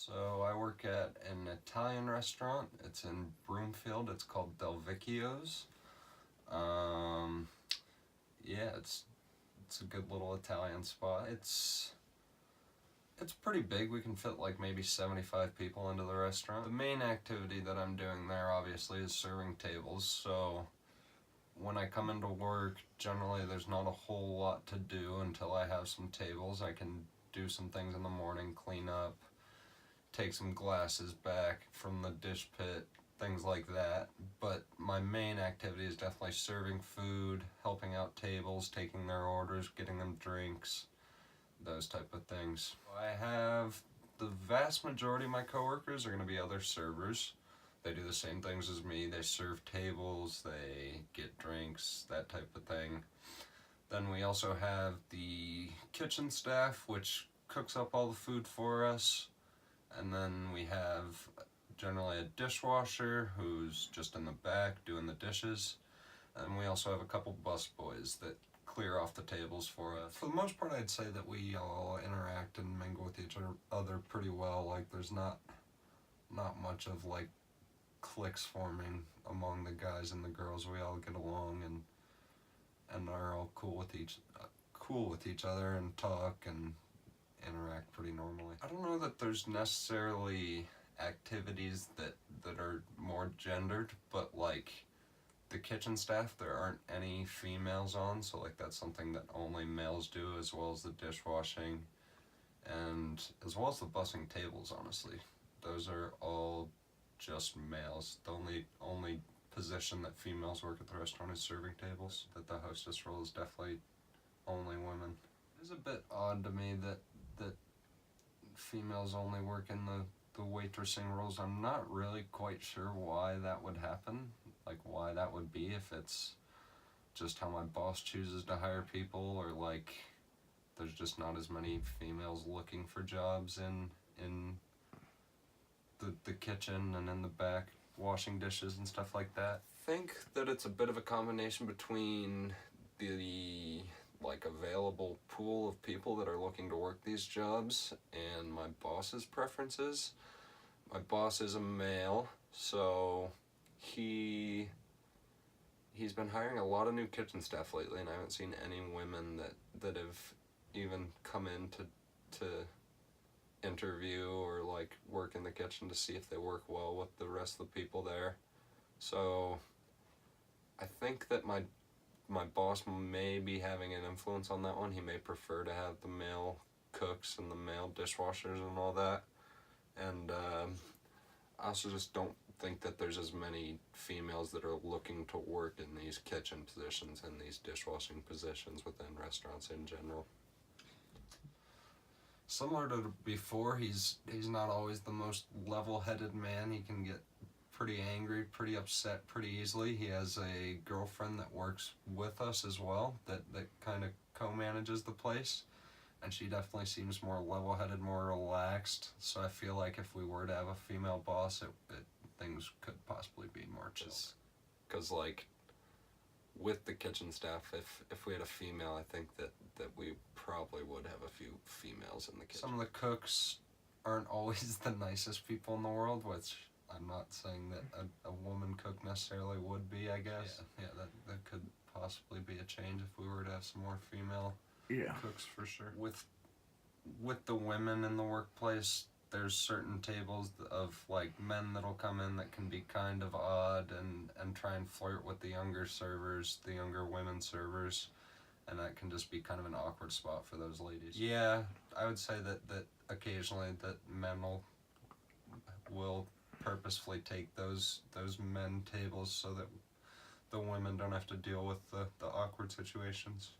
So I work at an Italian restaurant. It's in Broomfield. It's called Del Vecchio's. Um, yeah, it's a good little Italian spot. It's pretty big. We can fit like maybe 75 people into the restaurant. The main activity that I'm doing there obviously is serving tables. So when I come into work, generally there's not a whole lot to do until I have some tables. I can do some things in the morning, clean up, take some glasses back from the dish pit, things like that. But my main activity is definitely serving food, helping out tables, taking their orders, getting them drinks, those type of things. I have the vast majority of my coworkers are going to be other servers. They do the same things as me. They serve tables, they get drinks, that type of thing. Then we also have the kitchen staff, which cooks up all the food for us. And then we have generally a dishwasher who's just in the back doing the dishes. And we also have a couple bus boys that clear off the tables for us. For the most part, I'd say that we all interact and mingle with each other pretty well. Like there's not much of like cliques forming among the guys and the girls. We all get along and are all cool with each other and talk and interact pretty normally. I don't know that there's necessarily activities that are more gendered, but like the kitchen staff, there aren't any females on, so like that's something that only males do, as well as the dishwashing and as well as the bussing tables. Honestly, those are all just males. The only position that females work at the restaurant is serving tables. That the hostess role is definitely only women. It is a bit odd to me that females only work in the waitressing roles. I'm not really quite sure why that would happen, like why that would be, if it's just how my boss chooses to hire people, or like there's just not as many females looking for jobs in the kitchen and in the back washing dishes and stuff like that. I think that it's a bit of a combination between the like available pool of people that are looking to work these jobs and my boss's preferences. My boss is a male, so he's been hiring a lot of new kitchen staff lately, and I haven't seen any women that have even come in to interview or like work in the kitchen to see if they work well with the rest of the people there. So I think that my boss may be having an influence on that one. He may prefer to have the male cooks and the male dishwashers and all that. And I also just don't think that there's as many females that are looking to work in these kitchen positions and these dishwashing positions within restaurants in general. Similar to before, he's not always the most level-headed man. He can get pretty angry, pretty upset pretty easily. He has a girlfriend that works with us as well that kind of co-manages the place, and she definitely seems more level-headed, more relaxed. So I feel like if we were to have a female boss, things could possibly be more chill. Because like with the kitchen staff, if we had a female, I think that we probably would have a few females in the kitchen. Some of the cooks aren't always the nicest people in the world, which I'm not saying that a woman cook necessarily would be, I guess. Yeah, that could possibly be a change if we were to have some more female cooks for sure. With the women in the workplace, there's certain tables of like men that'll come in that can be kind of odd and try and flirt with the younger servers, the younger women servers, and that can just be kind of an awkward spot for those ladies. Yeah, I would say that occasionally that men will purposefully take those men tables so that the women don't have to deal with the awkward situations.